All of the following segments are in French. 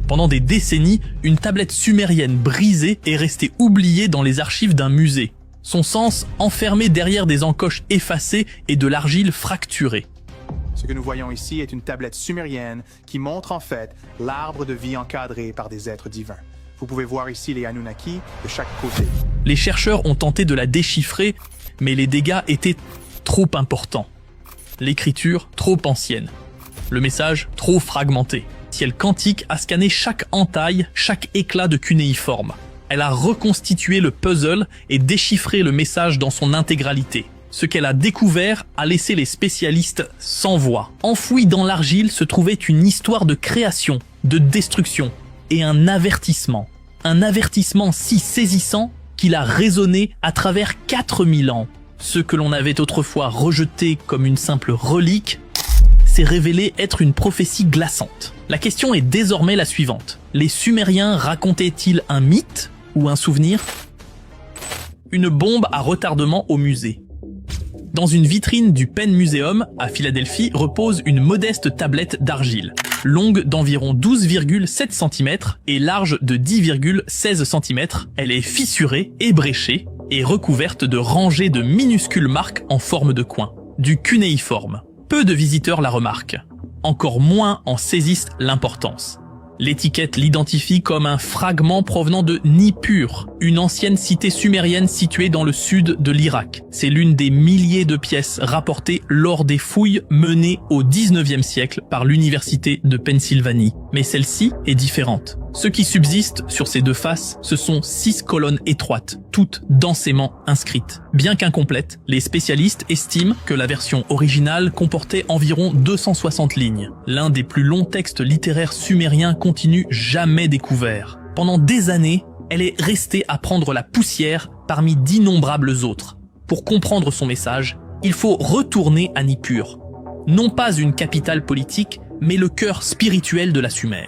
Pendant des décennies, une tablette sumérienne brisée est restée oubliée dans les archives d'un musée. Son sens enfermé derrière des encoches effacées et de l'argile fracturée. Ce que nous voyons ici est une tablette sumérienne qui montre en fait l'arbre de vie encadré par des êtres divins. Vous pouvez voir ici les Anunnaki de chaque côté. Les chercheurs ont tenté de la déchiffrer, mais les dégâts étaient trop importants. L'écriture trop ancienne. Le message trop fragmenté. Ciel quantique a scanné chaque entaille, chaque éclat de cunéiforme. Elle a reconstitué le puzzle et déchiffré le message dans son intégralité. Ce qu'elle a découvert a laissé les spécialistes sans voix. Enfoui dans l'argile se trouvait une histoire de création, de destruction et un avertissement. Un avertissement si saisissant qu'il a résonné à travers 4000 ans. Ce que l'on avait autrefois rejeté comme une simple relique s'est révélé être une prophétie glaçante. La question est désormais la suivante. Les Sumériens racontaient-ils un mythe ou un souvenir? Une bombe à retardement au musée. Dans une vitrine du Penn Museum, à Philadelphie, repose une modeste tablette d'argile, longue d'environ 12,7 cm et large de 10,16 cm. Elle est fissurée, ébréchée et recouverte de rangées de minuscules marques en forme de coin, du cunéiforme. Peu de visiteurs la remarquent, encore moins en saisissent l'importance. L'étiquette l'identifie comme un fragment provenant de Nippur, une ancienne cité sumérienne située dans le sud de l'Irak. C'est l'une des milliers de pièces rapportées lors des fouilles menées au 19e siècle par l'université de Pennsylvanie. Mais celle-ci est différente. Ce qui subsiste sur ces deux faces, ce sont 6 colonnes étroites, toutes densément inscrites. Bien qu'incomplètes, les spécialistes estiment que la version originale comportait environ 260 lignes. L'un des plus longs textes littéraires sumériens continus jamais découverts. Pendant des années, elle est restée à prendre la poussière parmi d'innombrables autres. Pour comprendre son message, il faut retourner à Nippur. Non pas une capitale politique, mais le cœur spirituel de la Sumer.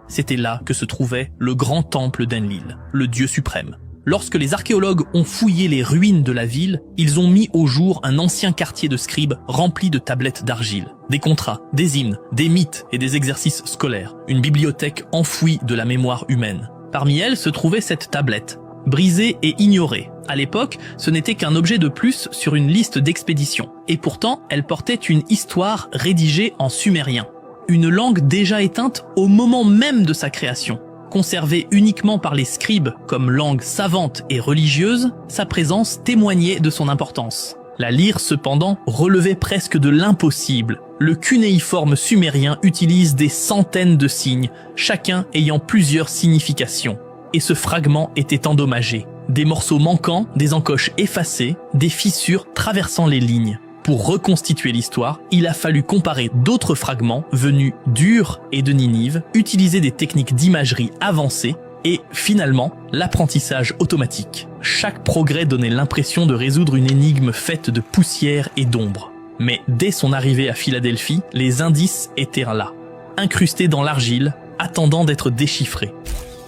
C'était là que se trouvait le grand temple d'Enlil, le dieu suprême. Lorsque les archéologues ont fouillé les ruines de la ville, ils ont mis au jour un ancien quartier de scribes rempli de tablettes d'argile, des contrats, des hymnes, des mythes et des exercices scolaires, une bibliothèque enfouie de la mémoire humaine. Parmi elles se trouvait cette tablette, brisée et ignorée. À l'époque, ce n'était qu'un objet de plus sur une liste d'expéditions. Et pourtant, elle portait une histoire rédigée en sumérien. Une langue déjà éteinte au moment même de sa création. Conservée uniquement par les scribes comme langue savante et religieuse, sa présence témoignait de son importance. La lire cependant relevait presque de l'impossible. Le cunéiforme sumérien utilise des centaines de signes, chacun ayant plusieurs significations. Et ce fragment était endommagé. Des morceaux manquants, des encoches effacées, des fissures traversant les lignes. Pour reconstituer l'histoire, il a fallu comparer d'autres fragments venus d'Ur et de Ninive, utiliser des techniques d'imagerie avancées et, finalement, l'apprentissage automatique. Chaque progrès donnait l'impression de résoudre une énigme faite de poussière et d'ombre. Mais dès son arrivée à Philadelphie, les indices étaient là, incrustés dans l'argile, attendant d'être déchiffrés.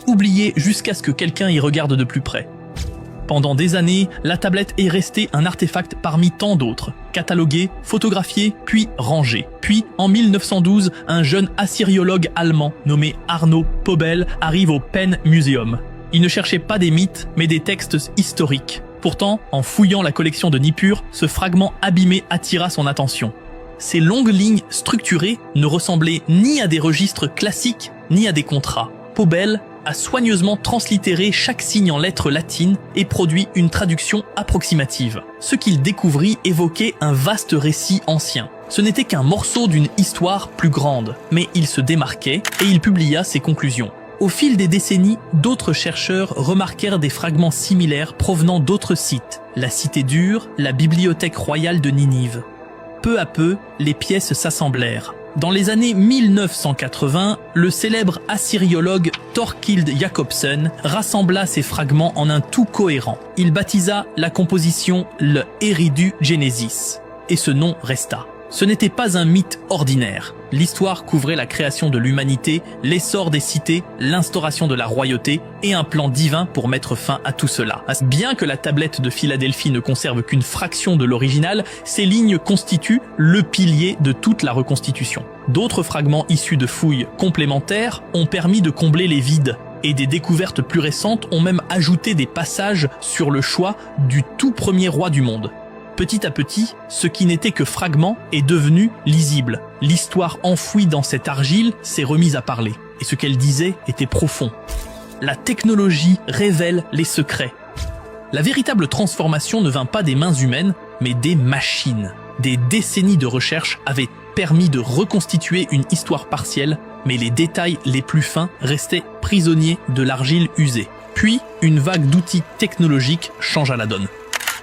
Oubliés jusqu'à ce que quelqu'un y regarde de plus près. Pendant des années, la tablette est restée un artefact parmi tant d'autres, catalogué, photographié, puis rangé. Puis, en 1912, un jeune assyriologue allemand nommé Arno Pobel arrive au Penn Museum. Il ne cherchait pas des mythes, mais des textes historiques. Pourtant, en fouillant la collection de Nippur, ce fragment abîmé attira son attention. Ces longues lignes structurées ne ressemblaient ni à des registres classiques, ni à des contrats. Pobel a soigneusement translittéré chaque signe en lettres latines et produit une traduction approximative. Ce qu'il découvrit évoquait un vaste récit ancien. Ce n'était qu'un morceau d'une histoire plus grande, mais il se démarquait et il publia ses conclusions. Au fil des décennies, d'autres chercheurs remarquèrent des fragments similaires provenant d'autres sites, la cité d'Ur, la bibliothèque royale de Ninive. Peu à peu, les pièces s'assemblèrent. Dans les années 1980, le célèbre assyriologue Thorkild Jacobsen rassembla ces fragments en un tout cohérent. Il baptisa la composition le Eridu Genesis, et ce nom resta. Ce n'était pas un mythe ordinaire. L'histoire couvrait la création de l'humanité, l'essor des cités, l'instauration de la royauté et un plan divin pour mettre fin à tout cela. Bien que la tablette de Philadelphie ne conserve qu'une fraction de l'original, ces lignes constituent le pilier de toute la reconstitution. D'autres fragments issus de fouilles complémentaires ont permis de combler les vides, et des découvertes plus récentes ont même ajouté des passages sur le choix du tout premier roi du monde. Petit à petit, ce qui n'était que fragment est devenu lisible. L'histoire enfouie dans cette argile s'est remise à parler, et ce qu'elle disait était profond. La technologie révèle les secrets. La véritable transformation ne vint pas des mains humaines, mais des machines. Des décennies de recherche avaient permis de reconstituer une histoire partielle, mais les détails les plus fins restaient prisonniers de l'argile usée. Puis, une vague d'outils technologiques changea la donne.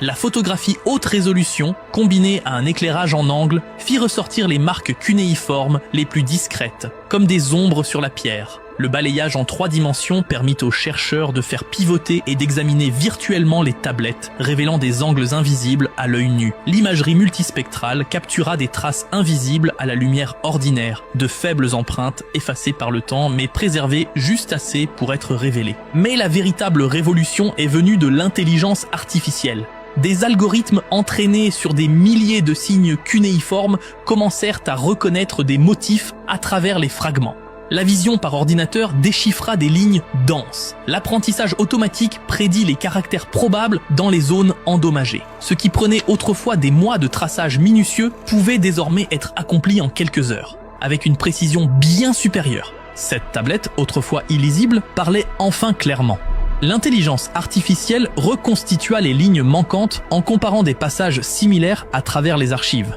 La photographie haute résolution, combinée à un éclairage en angle, fit ressortir les marques cunéiformes les plus discrètes, comme des ombres sur la pierre. Le balayage en 3 dimensions permit aux chercheurs de faire pivoter et d'examiner virtuellement les tablettes, révélant des angles invisibles à l'œil nu. L'imagerie multispectrale captura des traces invisibles à la lumière ordinaire, de faibles empreintes effacées par le temps mais préservées juste assez pour être révélées. Mais la véritable révolution est venue de l'intelligence artificielle. Des algorithmes entraînés sur des milliers de signes cunéiformes commencèrent à reconnaître des motifs à travers les fragments. La vision par ordinateur déchiffra des lignes denses. L'apprentissage automatique prédit les caractères probables dans les zones endommagées. Ce qui prenait autrefois des mois de traçage minutieux pouvait désormais être accompli en quelques heures, avec une précision bien supérieure. Cette tablette, autrefois illisible, parlait enfin clairement. L'intelligence artificielle reconstitua les lignes manquantes en comparant des passages similaires à travers les archives.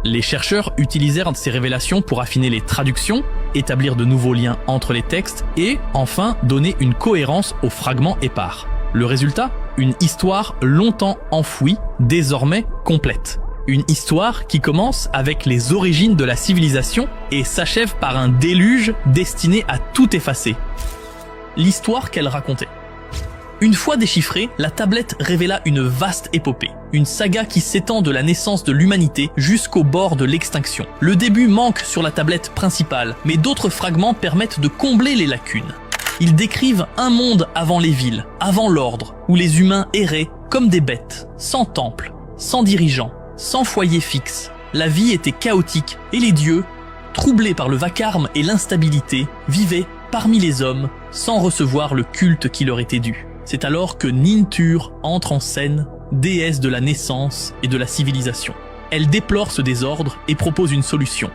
Les chercheurs utilisèrent ces révélations pour affiner les traductions, établir de nouveaux liens entre les textes et, enfin, donner une cohérence aux fragments épars. Le résultat ? Une histoire longtemps enfouie, désormais complète. Une histoire qui commence avec les origines de la civilisation et s'achève par un déluge destiné à tout effacer. L'histoire qu'elle racontait. Une fois déchiffrée, la tablette révéla une vaste épopée, une saga qui s'étend de la naissance de l'humanité jusqu'au bord de l'extinction. Le début manque sur la tablette principale, mais d'autres fragments permettent de combler les lacunes. Ils décrivent un monde avant les villes, avant l'ordre, où les humains erraient comme des bêtes, sans temple, sans dirigeants, sans foyer fixe. La vie était chaotique et les dieux, troublés par le vacarme et l'instabilité, vivaient parmi les hommes sans recevoir le culte qui leur était dû. C'est alors que Nintur entre en scène, déesse de la naissance et de la civilisation. Elle déplore ce désordre et propose une solution.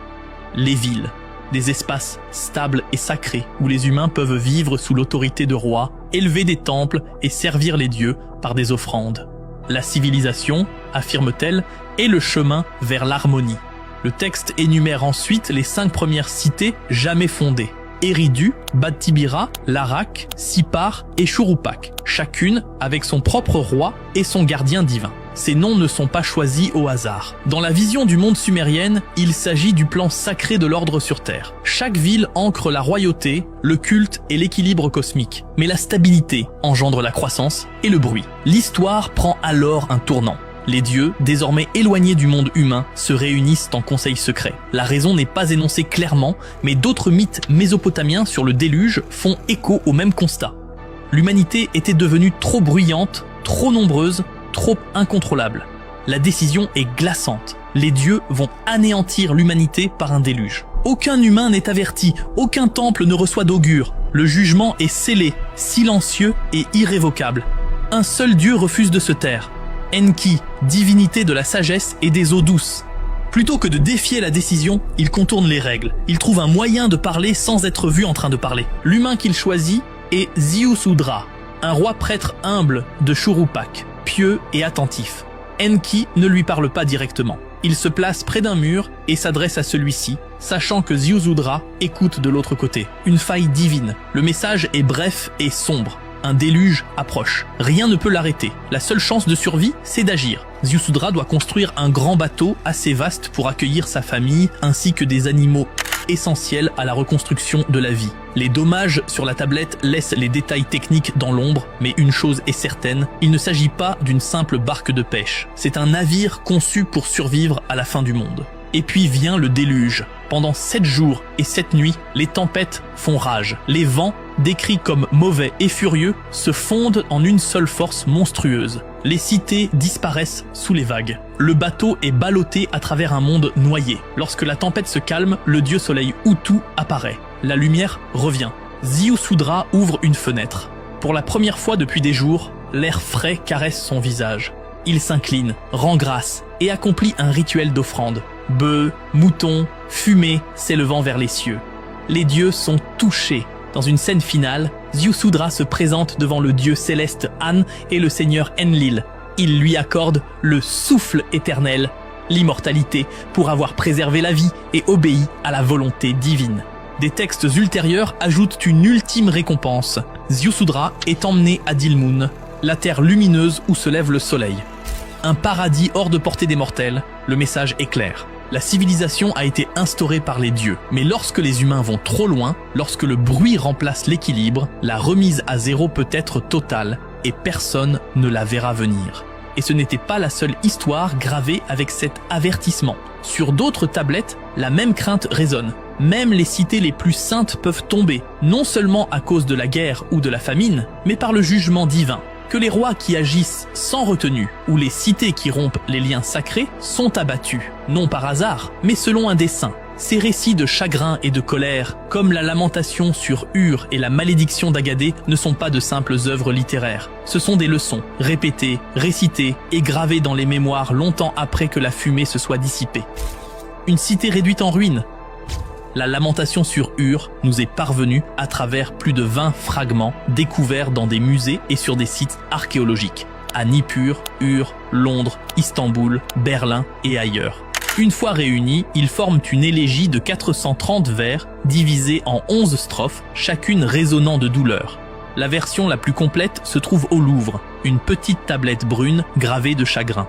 Les villes, des espaces stables et sacrés où les humains peuvent vivre sous l'autorité de rois, élever des temples et servir les dieux par des offrandes. La civilisation, affirme-t-elle, est le chemin vers l'harmonie. Le texte énumère ensuite les 5 premières cités jamais fondées. Eridu, Bad Tibira, Larak, Sipar et Churupak, chacune avec son propre roi et son gardien divin. Ces noms ne sont pas choisis au hasard. Dans la vision du monde sumérienne, il s'agit du plan sacré de l'ordre sur Terre. Chaque ville ancre la royauté, le culte et l'équilibre cosmique. Mais la stabilité engendre la croissance et le bruit. L'histoire prend alors un tournant. Les dieux, désormais éloignés du monde humain, se réunissent en conseil secret. La raison n'est pas énoncée clairement, mais d'autres mythes mésopotamiens sur le déluge font écho au même constat. L'humanité était devenue trop bruyante, trop nombreuse, trop incontrôlable. La décision est glaçante. Les dieux vont anéantir l'humanité par un déluge. Aucun humain n'est averti, aucun temple ne reçoit d'augure. Le jugement est scellé, silencieux et irrévocable. Un seul dieu refuse de se taire. Enki, divinité de la sagesse et des eaux douces. Plutôt que de défier la décision, il contourne les règles. Il trouve un moyen de parler sans être vu en train de parler. L'humain qu'il choisit est Ziusudra, un roi prêtre humble de Churupak, pieux et attentif. Enki ne lui parle pas directement. Il se place près d'un mur et s'adresse à celui-ci, sachant que Ziusudra écoute de l'autre côté. Une faille divine. Le message est bref et sombre. Un déluge approche. Rien ne peut l'arrêter. La seule chance de survie, c'est d'agir. Ziusudra doit construire un grand bateau assez vaste pour accueillir sa famille ainsi que des animaux essentiels à la reconstruction de la vie. Les dommages sur la tablette laissent les détails techniques dans l'ombre, mais une chose est certaine, il ne s'agit pas d'une simple barque de pêche. C'est un navire conçu pour survivre à la fin du monde. Et puis vient le déluge. Pendant 7 jours et 7 nuits, les tempêtes font rage. Les vents, décrits comme mauvais et furieux, se fondent en une seule force monstrueuse. Les cités disparaissent sous les vagues. Le bateau est ballotté à travers un monde noyé. Lorsque la tempête se calme, le dieu soleil Utu apparaît. La lumière revient. Ziusudra ouvre une fenêtre. Pour la première fois depuis des jours, l'air frais caresse son visage. Il s'incline, rend grâce et accomplit un rituel d'offrande. Bœufs, moutons, fumée s'élevant vers les cieux. Les dieux sont touchés. Dans une scène finale, Ziusudra se présente devant le dieu céleste An et le seigneur Enlil. Il lui accorde le souffle éternel, l'immortalité, pour avoir préservé la vie et obéi à la volonté divine. Des textes ultérieurs ajoutent une ultime récompense. Ziusudra est emmené à Dilmun, la terre lumineuse où se lève le soleil. Un paradis hors de portée des mortels, le message est clair. La civilisation a été instaurée par les dieux, mais lorsque les humains vont trop loin, lorsque le bruit remplace l'équilibre, la remise à zéro peut être totale et personne ne la verra venir. Et ce n'était pas la seule histoire gravée avec cet avertissement. Sur d'autres tablettes, la même crainte résonne. Même les cités les plus saintes peuvent tomber, non seulement à cause de la guerre ou de la famine, mais par le jugement divin. Que les rois qui agissent sans retenue ou les cités qui rompent les liens sacrés sont abattus, non par hasard, mais selon un dessein. Ces récits de chagrin et de colère, comme la lamentation sur Ur et la malédiction d'Agadé, ne sont pas de simples œuvres littéraires. Ce sont des leçons, répétées, récitées et gravées dans les mémoires longtemps après que la fumée se soit dissipée. Une cité réduite en ruines. La lamentation sur Ur nous est parvenue à travers plus de 20 fragments découverts dans des musées et sur des sites archéologiques, à Nippur, Ur, Londres, Istanbul, Berlin et ailleurs. Une fois réunis, ils forment une élégie de 430 vers, divisée en 11 strophes, chacune résonnant de douleur. La version la plus complète se trouve au Louvre, une petite tablette brune gravée de chagrin.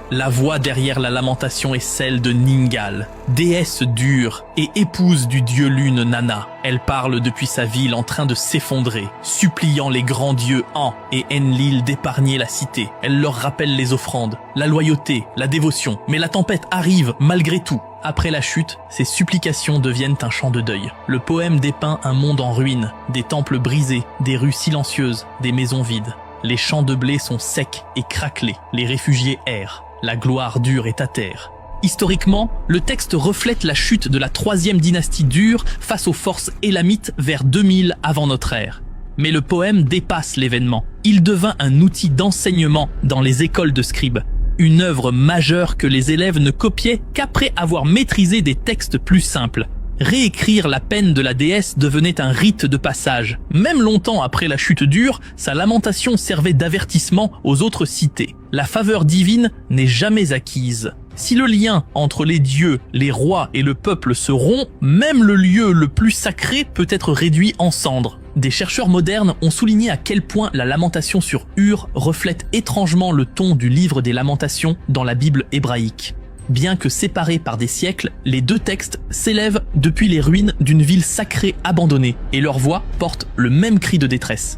La voix derrière la lamentation est celle de Ningal, déesse dure et épouse du dieu lune Nana. Elle parle depuis sa ville en train de s'effondrer, suppliant les grands dieux An et Enlil d'épargner la cité. Elle leur rappelle les offrandes, la loyauté, la dévotion. Mais la tempête arrive malgré tout. Après la chute, ces supplications deviennent un chant de deuil. Le poème dépeint un monde en ruine, des temples brisés, des rues silencieuses, des maisons vides. Les champs de blé sont secs et craquelés, les réfugiés errent. La gloire d'Ur est à terre. Historiquement, le texte reflète la chute de la 3e dynastie d'Ur face aux forces élamites vers 2000 avant notre ère. Mais le poème dépasse l'événement. Il devint un outil d'enseignement dans les écoles de scribes. Une œuvre majeure que les élèves ne copiaient qu'après avoir maîtrisé des textes plus simples. Réécrire la peine de la déesse devenait un rite de passage. Même longtemps après la chute d'Ur, sa lamentation servait d'avertissement aux autres cités. La faveur divine n'est jamais acquise. Si le lien entre les dieux, les rois et le peuple se rompt, même le lieu le plus sacré peut être réduit en cendres. Des chercheurs modernes ont souligné à quel point la lamentation sur Ur reflète étrangement le ton du livre des Lamentations dans la Bible hébraïque. Bien que séparés par des siècles, les deux textes s'élèvent depuis les ruines d'une ville sacrée abandonnée et leur voix porte le même cri de détresse.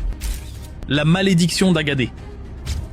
La malédiction d'Agadé.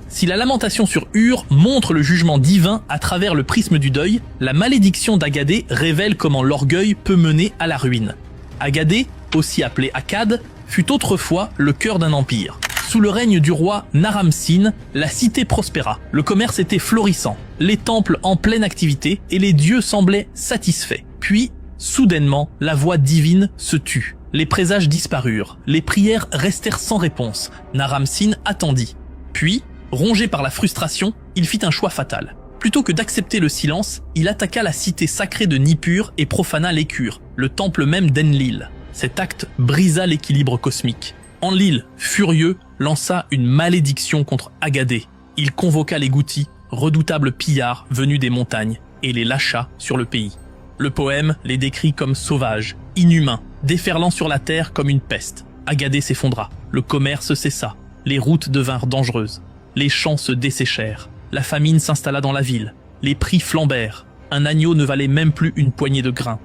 Si la lamentation sur Ur montre le jugement divin à travers le prisme du deuil, la malédiction d'Agadé révèle comment l'orgueil peut mener à la ruine. Agadé, aussi appelé Akkad, fut autrefois le cœur d'un empire. Sous le règne du roi Naram-Sin, la cité prospéra. Le commerce était florissant, les temples en pleine activité et les dieux semblaient satisfaits. Puis, soudainement, la voix divine se tut. Les présages disparurent, les prières restèrent sans réponse. Naram-Sin attendit. Puis, rongé par la frustration, il fit un choix fatal. Plutôt que d'accepter le silence, il attaqua la cité sacrée de Nippur et profana l'Écure, le temple même d'Enlil. Cet acte brisa l'équilibre cosmique. Enlil, furieux, lança une malédiction contre Agadé. Il convoqua les Goutis, redoutables pillards venus des montagnes, et les lâcha sur le pays. Le poème les décrit comme sauvages, inhumains, déferlant sur la terre comme une peste. Agadé s'effondra, le commerce cessa, les routes devinrent dangereuses, les champs se desséchèrent, la famine s'installa dans la ville, les prix flambèrent, un agneau ne valait même plus une poignée de grains.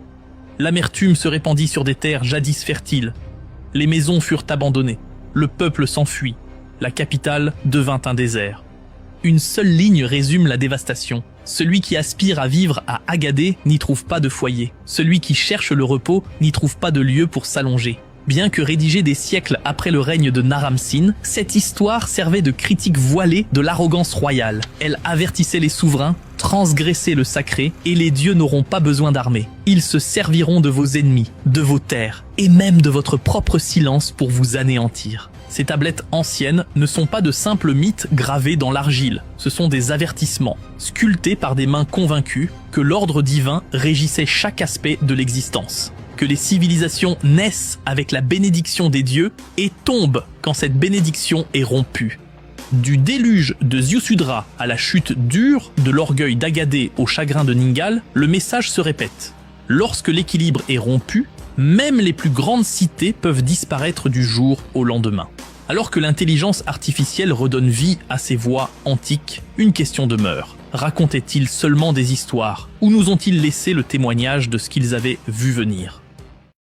L'amertume se répandit sur des terres jadis fertiles. Les maisons furent abandonnées, le peuple s'enfuit, la capitale devint un désert. Une seule ligne résume la dévastation. Celui qui aspire à vivre à Agadé n'y trouve pas de foyer. Celui qui cherche le repos n'y trouve pas de lieu pour s'allonger. Bien que rédigée des siècles après le règne de Naram-Sin, cette histoire servait de critique voilée de l'arrogance royale. Elle avertissait les souverains, transgressez le sacré, et les dieux n'auront pas besoin d'armée. Ils se serviront de vos ennemis, de vos terres, et même de votre propre silence pour vous anéantir. Ces tablettes anciennes ne sont pas de simples mythes gravés dans l'argile, ce sont des avertissements, sculptés par des mains convaincues que l'ordre divin régissait chaque aspect de l'existence. Que les civilisations naissent avec la bénédiction des dieux et tombent quand cette bénédiction est rompue. Du déluge de Ziusudra à la chute dure de l'orgueil d'Agadé au chagrin de Ningal, le message se répète. Lorsque l'équilibre est rompu, même les plus grandes cités peuvent disparaître du jour au lendemain. Alors que l'intelligence artificielle redonne vie à ces voix antiques, une question demeure. Racontaient-ils seulement des histoires ou nous ont-ils laissé le témoignage de ce qu'ils avaient vu venir ?